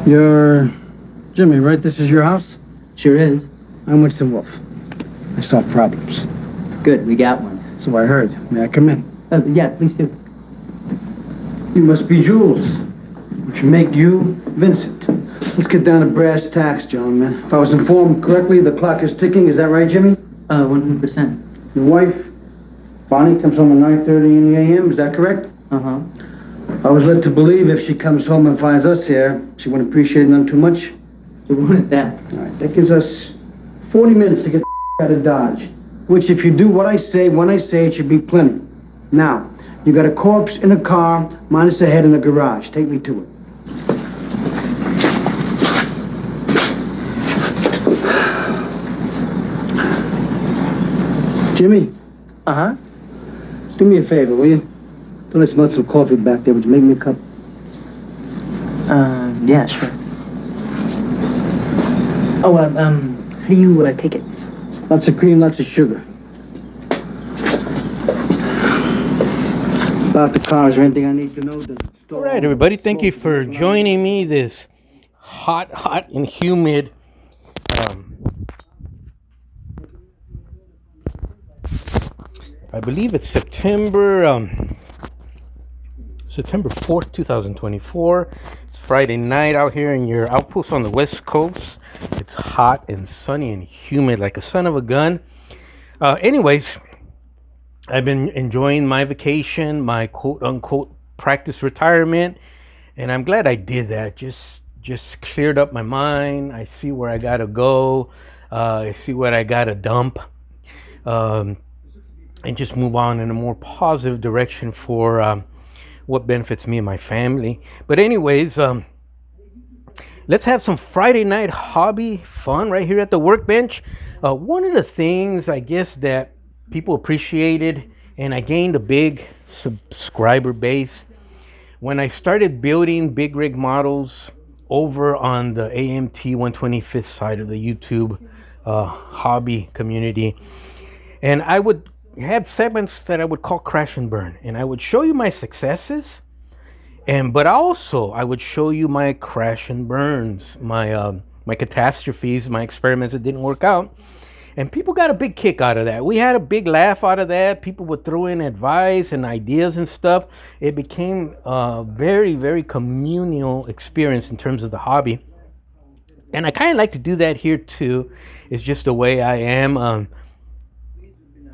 You're Jimmy, right? This is your house? Sure is. I'm Winston Wolf. I solve problems. Good, we got one. So I heard. May I come in? Yeah, please do. You must be Jules, which make you Vincent. Let's get down to brass tacks, gentlemen. If I was informed correctly, the clock is ticking. Is that right, Jimmy? 100%. Your wife, Bonnie, comes home at 9:30 in the a.m. Is that correct? Uh-huh. I was led to believe if she comes home and finds us here, she wouldn't appreciate none too much. You wanted that. All right, that gives us 40 minutes to get the out of Dodge. Which, if you do what I say, when I say it, should be plenty. Now, you got a corpse in a car, minus a head in a garage. Take me to it. Jimmy? Uh-huh. Do me a favor, will you? Don't smell some coffee back there. Would you make me a cup? Yeah, sure. Oh, how do you, take it? Lots of cream, lots of sugar. About the cars or anything I need to know? All right, everybody. Thank you for joining me this hot and humid I believe it's September 4th, 2024. It's Friday night out here in your outpost on the West Coast. It's hot and sunny and humid like a son of a gun. Anyways, I've been enjoying my vacation, my quote-unquote practice retirement, and I'm glad I did that. Just cleared up my mind. I see where I gotta go. I see what I gotta dump. And just move on in a more positive direction for what benefits me and my family. But anyways, let's have some Friday night hobby fun right here at the workbench. One of the things I guess that people appreciated, and I gained a big subscriber base when I started building big rig models over on the AMT 125th side of the YouTube hobby community. And I would have segments that I would call crash and burn, and I would show you my successes, but also I would show you my crash and burns, my catastrophes, my experiments that didn't work out. And people got a big kick out of that. We had a big laugh out of that. People would throw in advice and ideas and stuff. It became a very, very communal experience in terms of the hobby. And I kind of like to do that here too. It's just the way I am.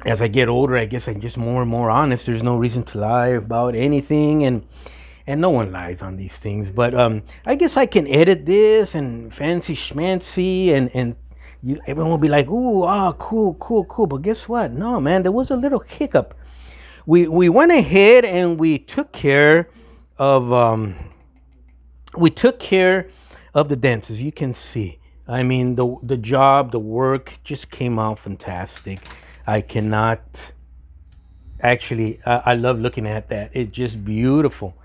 As I get older, I guess I'm just more and more honest. There's no reason to lie about anything, and no one lies on these things. But I guess I can edit this and fancy schmancy, and everyone will be like, "Ooh, cool." But guess what? No, man, there was a little hiccup. We went ahead and we took care of the dents, as you can see. I mean, the job, the work just came out fantastic. I cannot actually, I love looking at that. It's just beautiful.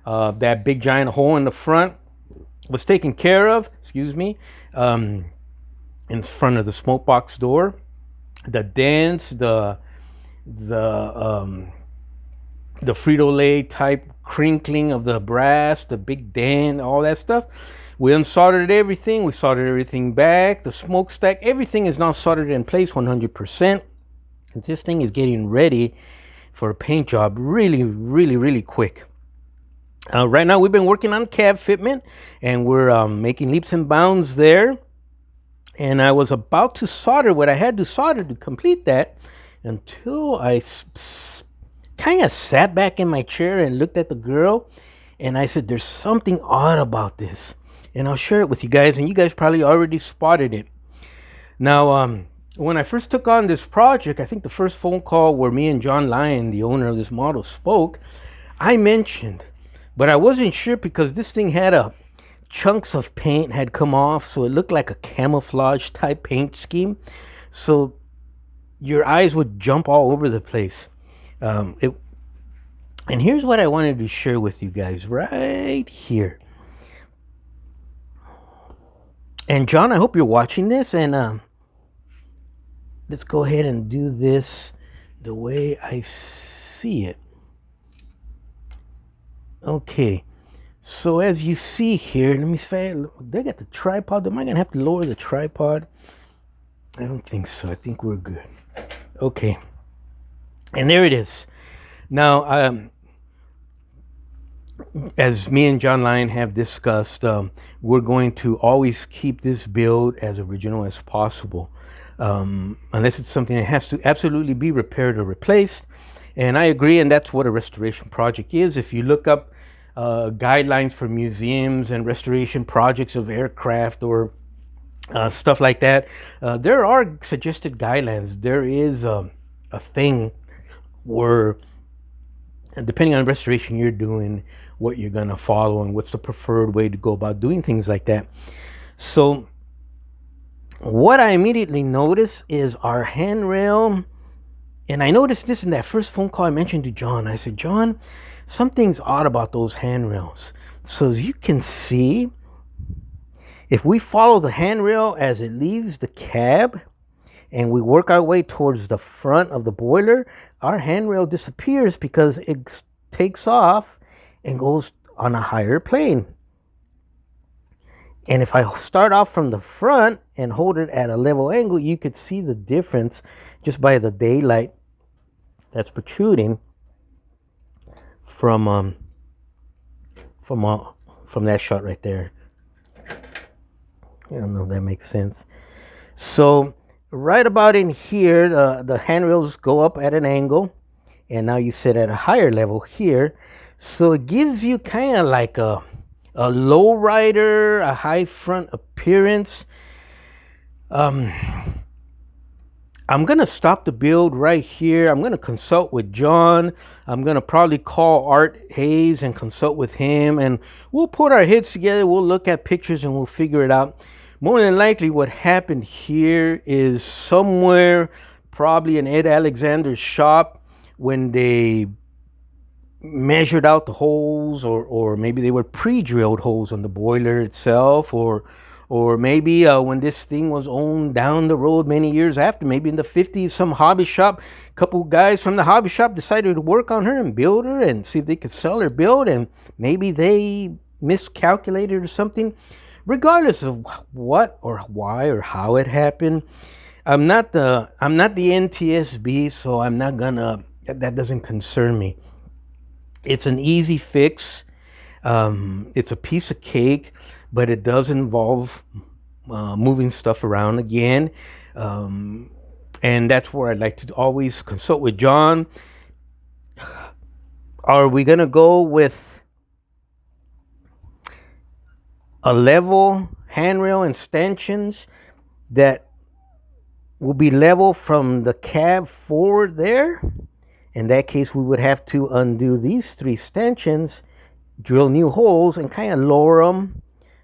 That big giant hole in the front was taken care of, in front of the smoke box door. The dents, the Frito-Lay type crinkling of the brass, the big dent, all that stuff. We unsoldered everything. We soldered everything back. The smokestack, everything is now soldered in place 100%. This thing is getting ready for a paint job really, really, really quick. Right now we've been working on cab fitment, and we're making leaps and bounds there. And I was about to solder what I had to solder to complete that until I kind of sat back in my chair and looked at the girl, and I said, there's something odd about this, and I'll share it with you guys, and you guys probably already spotted it. Now, when I first took on this project, I think the first phone call where me and John Lyon, the owner of this model, spoke, I mentioned, but I wasn't sure because this thing had chunks of paint had come off, so it looked like a camouflage type paint scheme. So your eyes would jump all over the place. And here's what I wanted to share with you guys right here. And John, I hope you're watching this, and let's go ahead and do this the way I see it. Okay, So as you see here, let me say, they got the tripod. Am I gonna have to lower the tripod? I don't think so. I think we're good. Okay. And there it is. Now, as me and John Lyon have discussed, we're going to always keep this build as original as possible, unless it's something that has to absolutely be repaired or replaced. And I agree, and that's what a restoration project is. If you look up guidelines for museums and restoration projects of aircraft or stuff like that, there are suggested guidelines. There is a thing where, depending on restoration you're doing, what you're going to follow and what's the preferred way to go about doing things like that. So what I immediately notice is our handrail, and I noticed this in that first phone call I mentioned to John. I said, John, something's odd about those handrails. So as you can see, if we follow the handrail as it leaves the cab and we work our way towards the front of the boiler, our handrail disappears because it takes off and goes on a higher plane. And if I start off from the front and hold it at a level angle, you could see the difference just by the daylight that's protruding from that shot right there. I don't know if that makes sense. So right about in here, the handrails go up at an angle, and now you sit at a higher level here. So it gives you kind of like a low rider, a high front appearance. I'm gonna stop the build right here. I'm gonna consult with John. I'm gonna probably call Art Hayes and consult with him, and we'll put our heads together. We'll look at pictures and we'll figure it out. More than likely what happened here is somewhere probably in Ed Alexander's shop, when they measured out the holes, or maybe they were pre-drilled holes on the boiler itself, or maybe when this thing was owned down the road many years after, maybe in the 50s, some hobby shop, a couple guys from the hobby shop decided to work on her and build her and see if they could sell her build, and maybe they miscalculated or something. Regardless of what or why or how it happened, I'm not the NTSB, so I'm not gonna, that doesn't concern me. It's an easy fix. It's a piece of cake, but it does involve moving stuff around again. And that's where I'd like to always consult with John. Are we going to go with a level handrail and stanchions that will be level from the cab forward there? In that case, we would have to undo these 3 stanchions, drill new holes, and kind of lower them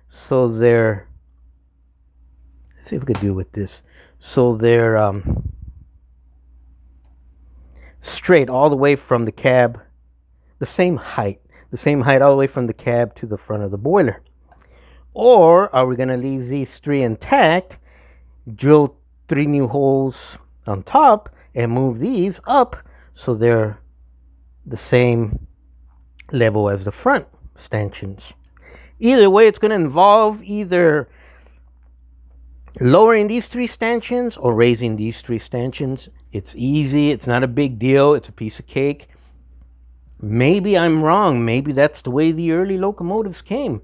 so they're, let's see if we could do with this, so they're straight all the way from the cab, the same height all the way from the cab to the front of the boiler. Or are we going to leave these 3 intact, drill 3 new holes on top, and move these up so they're the same level as the front stanchions? Either way, it's going to involve either lowering these 3 stanchions or raising these 3 stanchions. It's easy. It's not a big deal. It's a piece of cake. Maybe I'm wrong. Maybe that's the way the early locomotives came.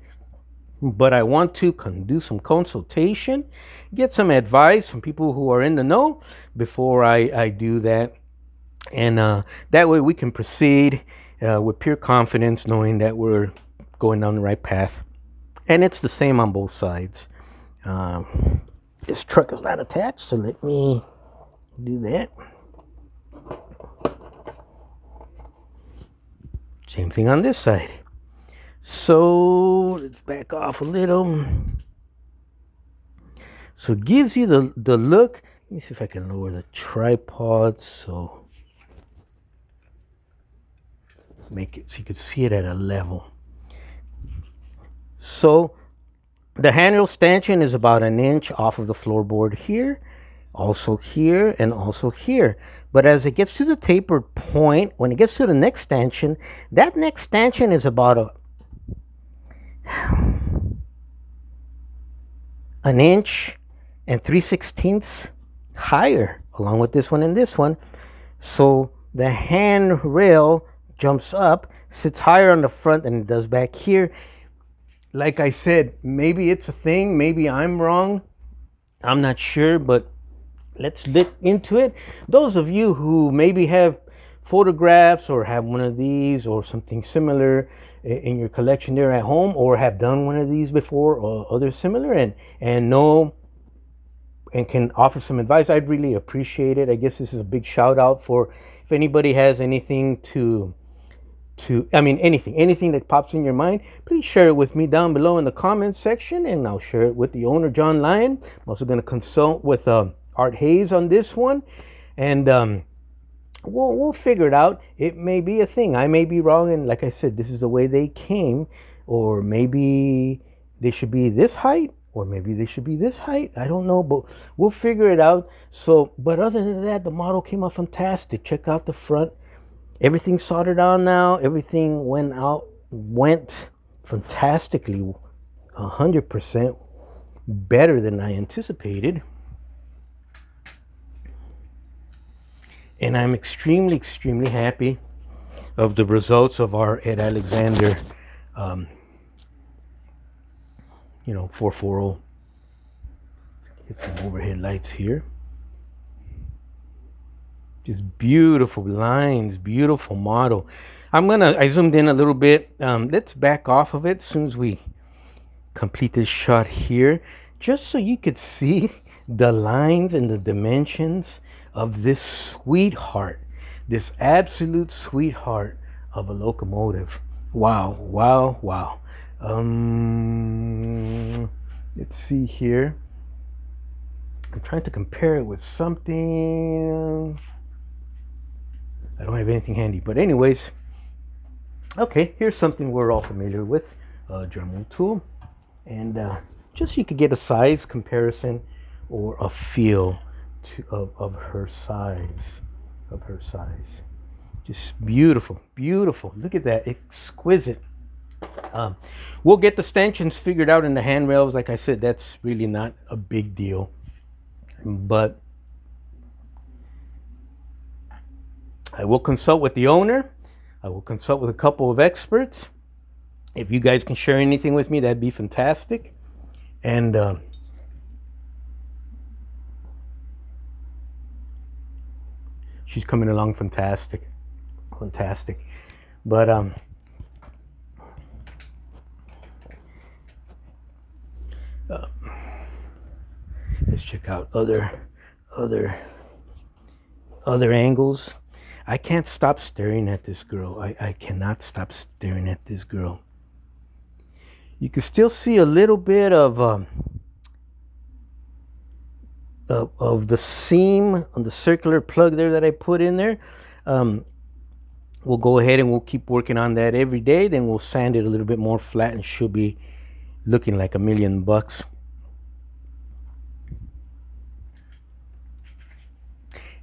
But I want to do some consultation, get some advice from people who are in the know before I do that. And that way we can proceed with pure confidence, knowing that we're going down the right path. And it's the same on both sides. This truck is not attached, so let me do that. Same thing on this side. So let's back off a little. So it gives you the look. Let me see if I can lower the tripod so make it so you can see it at a level. So the handrail stanchion is about 1 inch off of the floorboard here, also here, and also here. But as it gets to the tapered point, when it gets to the next stanchion, that next stanchion is about an inch and 3/16 higher, along with this one and this one. So the handrail jumps up, sits higher on the front than it does back here. Like I said, maybe it's a thing, maybe I'm wrong, I'm not sure, but let's look into it. Those of you who maybe have photographs or have one of these or something similar in your collection there at home, or have done one of these before or other similar, and know and can offer some advice, I'd really appreciate it. I guess this is a big shout out for if anybody has anything anything that pops in your mind, please share it with me down below in the comments section, and I'll share it with the owner, John Lyon. I'm also going to consult with Art Hayes on this one, and we'll figure it out. It may be a thing. I may be wrong, and like I said, this is the way they came, or maybe they should be this height, or maybe they should be this height. I don't know, but we'll figure it out. So, but other than that, the model came out fantastic. Check out the front. Everything's soldered on now. Everything went fantastically, 100% better than I anticipated. And I'm extremely, extremely happy of the results of our Ed Alexander, 440. Let's get some overhead lights here. Just beautiful lines, beautiful model. I zoomed in a little bit. Let's back off of it as soon as we complete this shot here, just so you could see the lines and the dimensions of this sweetheart, this absolute sweetheart of a locomotive. Wow, wow, wow. Let's see here. I'm trying to compare it with something. I don't have anything handy, but anyways, okay, here's something we're all familiar with, a Dremel tool, and just so you could get a size comparison or a feel of her size, Just beautiful, beautiful. Look at that, exquisite. We'll get the stanchions figured out in the handrails. Like I said, that's really not a big deal, but I will consult with the owner. I will consult with a couple of experts. If you guys can share anything with me, that'd be fantastic. And she's coming along fantastic. But let's check out other angles. I can't stop staring at this girl. I cannot stop staring at this girl. You can still see a little bit of the seam on the circular plug there that I put in there. We'll go ahead and we'll keep working on that every day. Then we'll sand it a little bit more flat, and she'll be looking like $1,000,000.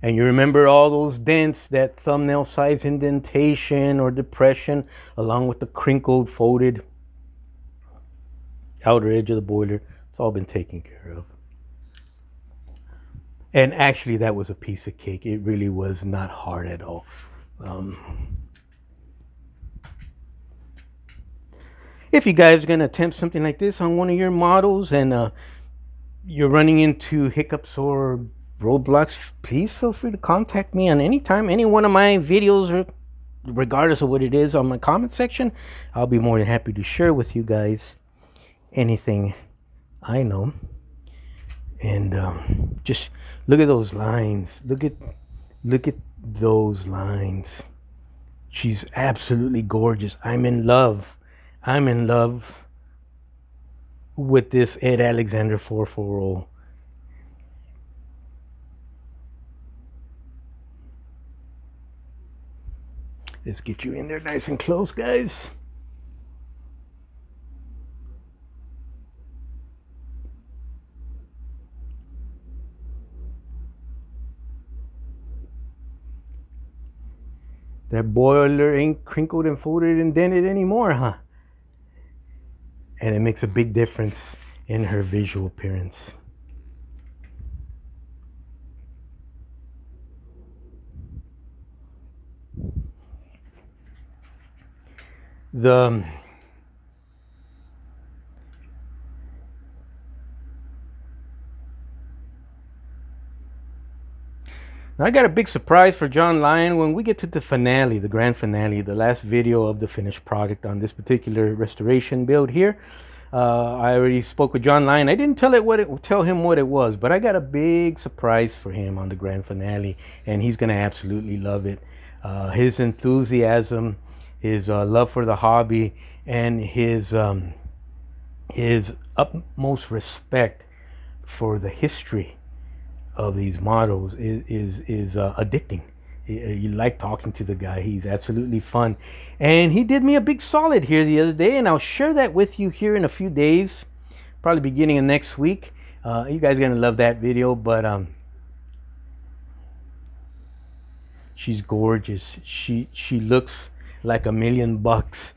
And you remember all those dents, that thumbnail size indentation or depression, along with the crinkled, folded outer edge of the boiler. It's all been taken care of. And actually, that was a piece of cake. It really was not hard at all. If you guys are going to attempt something like this on one of your models, and you're running into hiccups or roadblocks, please feel free to contact me on any time, any one of my videos, or regardless of what it is, on my comment section. I'll be more than happy to share with you guys anything I know. And just look at those lines. Look at those lines. She's absolutely gorgeous. I'm in love with this Ed Alexander 440. Let's get you in there nice and close, guys. That boiler ain't crinkled and folded and dented anymore, huh? and it makes a big difference in her visual appearance. The Now I got a big surprise for John Lyon when we get to the finale, the grand finale, the last video of the finished product on this particular restoration build here. I already spoke with John Lyon. I didn't tell him what it was, but I got a big surprise for him on the grand finale, and he's gonna absolutely love it. His enthusiasm, his love for the hobby, and his utmost respect for the history of these models is addicting. You like talking to the guy. He's absolutely fun, and he did me a big solid here the other day, and I'll share that with you here in a few days, probably beginning of next week. You guys are gonna love that video. But she's gorgeous. She looks like $1,000,000.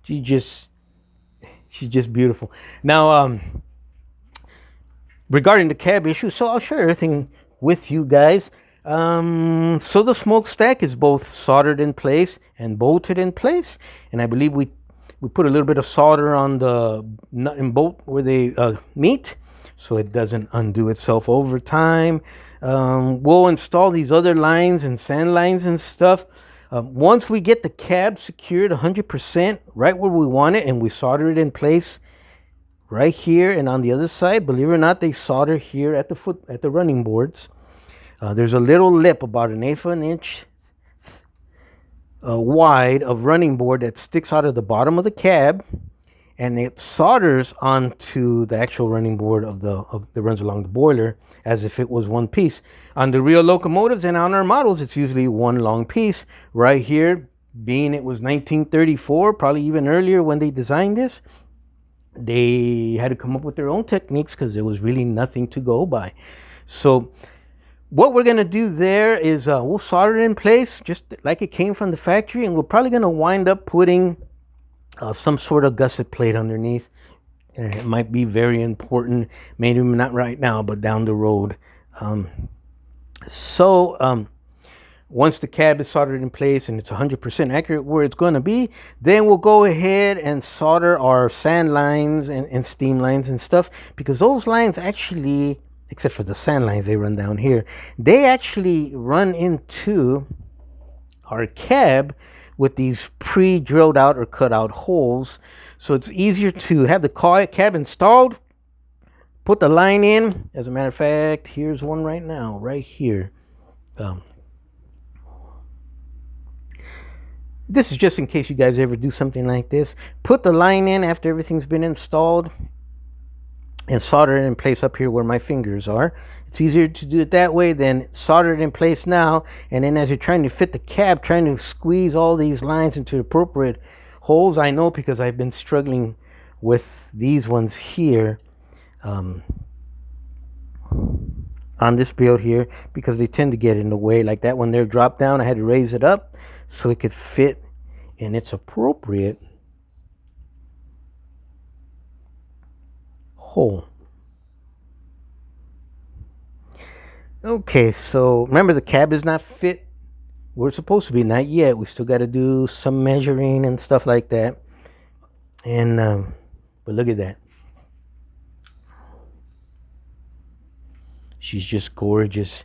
She's just beautiful. Now, regarding the cab issue, so I'll share everything with you guys. So the smokestack is both soldered in place and bolted in place, and I believe we put a little bit of solder on the nut and bolt where they meet, so it doesn't undo itself over time. We'll install these other lines and sand lines and stuff. Once we get the cab secured 100% right where we want it, and we solder it in place right here and on the other side, believe it or not, they solder here at the running boards. There's a little lip about 1/8 of an inch wide of running board that sticks out of the bottom of the cab, and it solders onto the actual running board that runs along the boiler as if it was one piece. On the real locomotives and on our models, it's usually one long piece. Right here, being it was 1934, probably even earlier when they designed this, they had to come up with their own techniques because there was really nothing to go by. So what we're going to do there is we'll solder it in place just like it came from the factory, and we're probably going to wind up putting some sort of gusset plate underneath. It might be very important, maybe not right now, but down the road. Once the cab is soldered in place and it's 100% accurate where it's going to be, then we'll go ahead and solder our sand lines and steam lines and stuff, because those lines actually, except for the sand lines, they run down here. They actually run into our cab with these pre-drilled out or cut out holes, so it's easier to have the cab installed, put the line in. As a matter of fact, here's one right now, right here. This is just in case you guys ever do something like this. Put the line in after everything's been installed and solder it in place up here where my fingers are. It's easier to do it that way than solder it in place now, and then as you're trying to fit the cab, trying to squeeze all these lines into appropriate holes. I know, because I've been struggling with these ones here on this build here, because they tend to get in the way. Like that one there dropped down, I had to raise it up so it could fit in its appropriate hole. Okay, so remember, the cab is not fit where it's supposed to be, not yet. We still got to do some measuring and stuff like that. And but look at that. She's just gorgeous,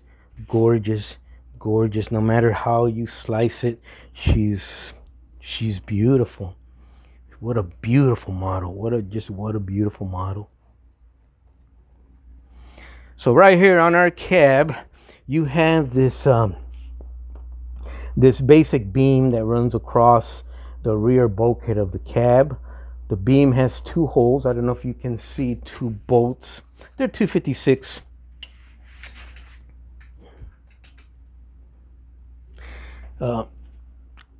gorgeous, gorgeous. No matter how you slice it, she's beautiful. What a beautiful model. What a beautiful model. So right here on our cab, you have this this basic beam that runs across the rear bulkhead of the cab. The beam has two holes. I don't know if you can see two bolts. They're 256.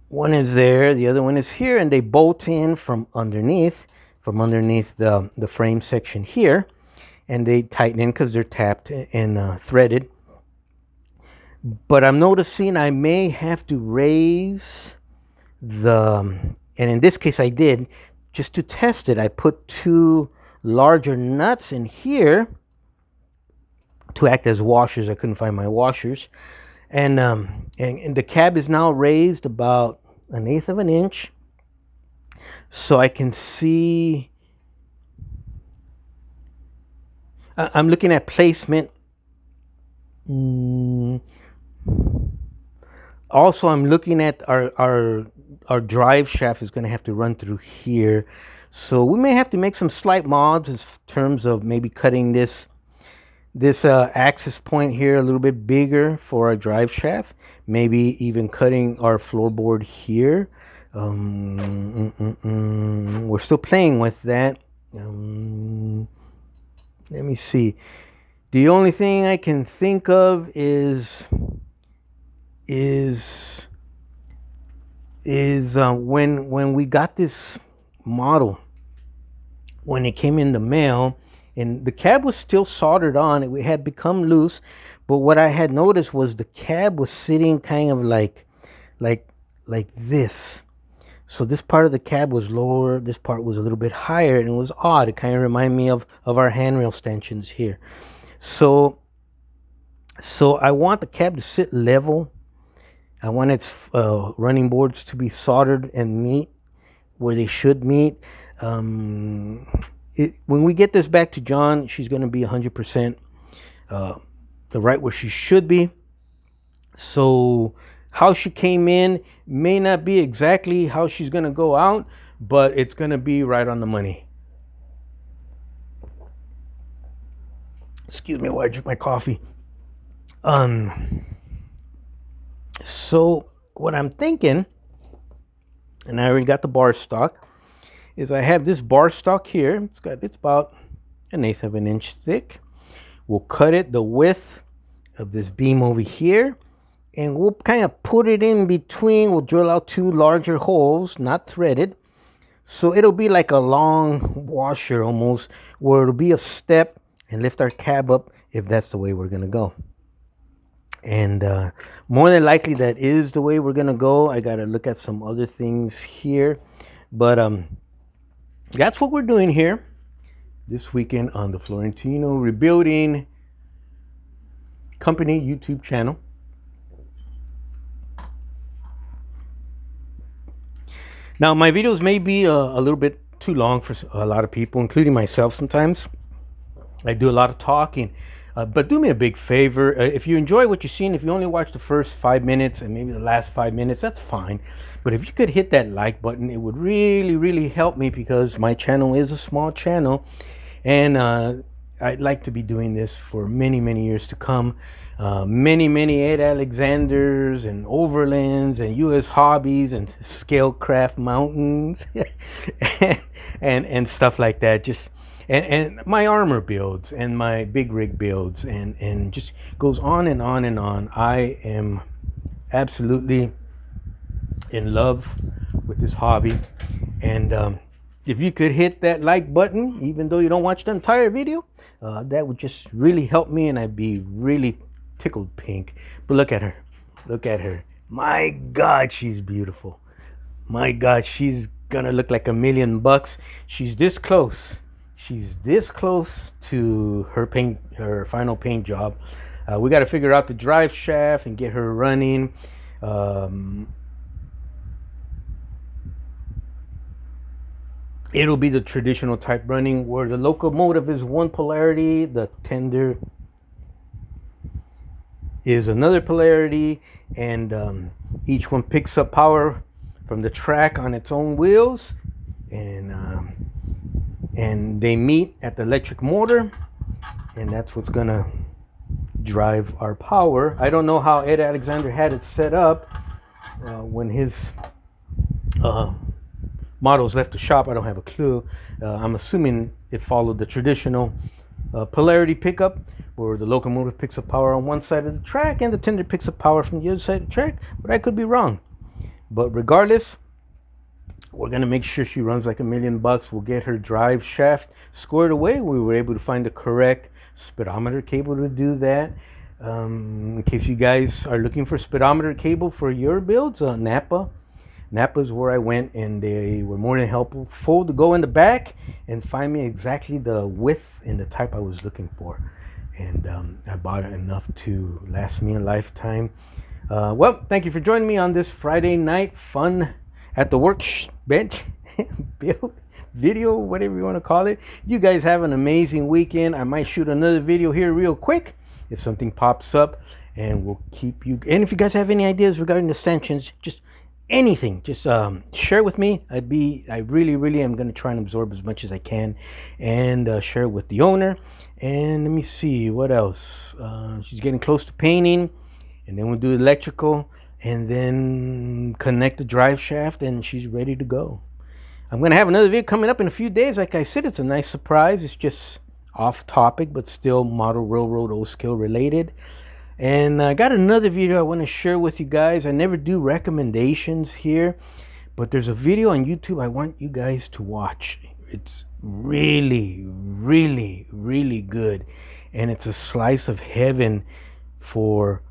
One is there, the other one is here, and they bolt in from underneath the frame section here, and they tighten in because they're tapped and threaded. but I'm noticing I may have to raise and in this case I did, just to test it, I put two larger nuts in here to act as washers. I couldn't find my washers. And the cab is now raised about 1/8 of an inch, so I can see. I'm looking at placement. Also, I'm looking at our drive shaft is going to have to run through here, so we may have to make some slight mods in terms of maybe cutting this access point here a little bit bigger for our drive shaft, maybe even cutting our floorboard here. We're still playing with that. Let me see. The only thing I can think of is when we got this model, when it came in the mail, and the cab was still soldered on, it had become loose, but what I had noticed was the cab was sitting kind of like this. So this part of the cab was lower, this part was a little bit higher, and it was odd. It kind of reminded me of our handrail stanchions here. So I want the cab to sit level. I want its running boards to be soldered and meet where they should meet. When we get this back to John, she's going to be 100% right where she should be. So how she came in may not be exactly how she's going to go out, but it's going to be right on the money. Excuse me while I drink my coffee. So what I'm thinking, and I already got the bar stock, is I have this bar stock here. It's about 1/8 of an inch thick. We'll cut it the width of this beam over here, and we'll kind of put it in between. We'll drill out two larger holes, not threaded, so it'll be like a long washer almost, where it'll be a step and lift our cab up if that's the way we're gonna go. And more than likely that is the way we're gonna go. I gotta look at some other things here, but that's what we're doing here this weekend on the Florentino Rebuilding Company YouTube channel. Now my videos may be a little bit too long for a lot of people, including myself. Sometimes I do a lot of talking. But do me a big favor, if you enjoy what you've seen, if you only watch the first 5 minutes and maybe the last 5 minutes, that's fine. But if you could hit that like button, it would really, really help me, because my channel is a small channel, and I'd like to be doing this for many, many years to come. Many Ed Alexanders and Overlands and US Hobbies and Scalecraft Mountains and stuff like that. Just and my armor builds and my big rig builds and just goes on and on and on. I am absolutely in love with this hobby, and if you could hit that like button, even though you don't watch the entire video, that would just really help me, and I'd be really tickled pink. But look at her, my God, she's beautiful. My God, she's gonna look like $1,000,000. She's this close to her final paint job. We got to figure out the drive shaft and get her running. It'll be the traditional type running, where the locomotive is one polarity, the tender is another polarity, and each one picks up power from the track on its own wheels, and they meet at the electric motor, and that's what's gonna drive our power. I don't know how Ed Alexander had it set up when his models left the shop. I don't have a clue. I'm assuming it followed the traditional polarity pickup, where the locomotive picks up power on one side of the track and the tender picks up power from the other side of the track, but I could be wrong. But regardless, we're gonna make sure she runs like $1,000,000. We'll get her drive shaft squared away. We were able to find the correct speedometer cable to do that. In case you guys are looking for speedometer cable for your builds, Napa is where I went, and they were more than helpful to go in the back and find me exactly the width and the type I was looking for. And I bought it enough to last me a lifetime. Well, thank you for joining me on this Friday night fun at the workbench build video, whatever you want to call it. You guys have an amazing weekend. I might shoot another video here real quick if something pops up, and we'll keep you. And if you guys have any ideas regarding the sanctions, just anything, just share with me. I really am going to try and absorb as much as I can, and share it with the owner. And let me see what else. She's getting close to painting, and then we'll do electrical, and then connect the drive shaft, and she's ready to go. I'm going to have another video coming up in a few days. Like I said, it's a nice surprise. It's just off topic, but still model railroad old skill related. And I got another video I want to share with you guys. I never do recommendations here, but there's a video on YouTube I want you guys to watch. It's really good, and it's a slice of heaven for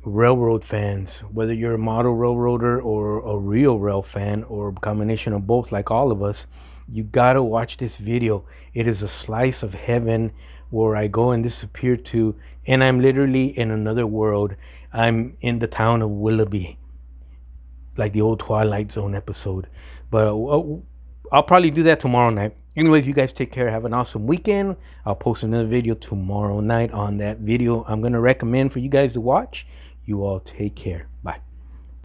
railroad fans, whether you're a model railroader or a real rail fan, or a combination of both like all of us. You gotta watch this video. It is a slice of heaven where I go and disappear to, and I'm literally in another world. I'm in the town of Willoughby, like the old Twilight Zone episode. But I'll probably do that tomorrow night. Anyways, you guys take care. Have an awesome weekend. I'll post another video tomorrow night on that video I'm going to recommend for you guys to watch. You all take care. Bye.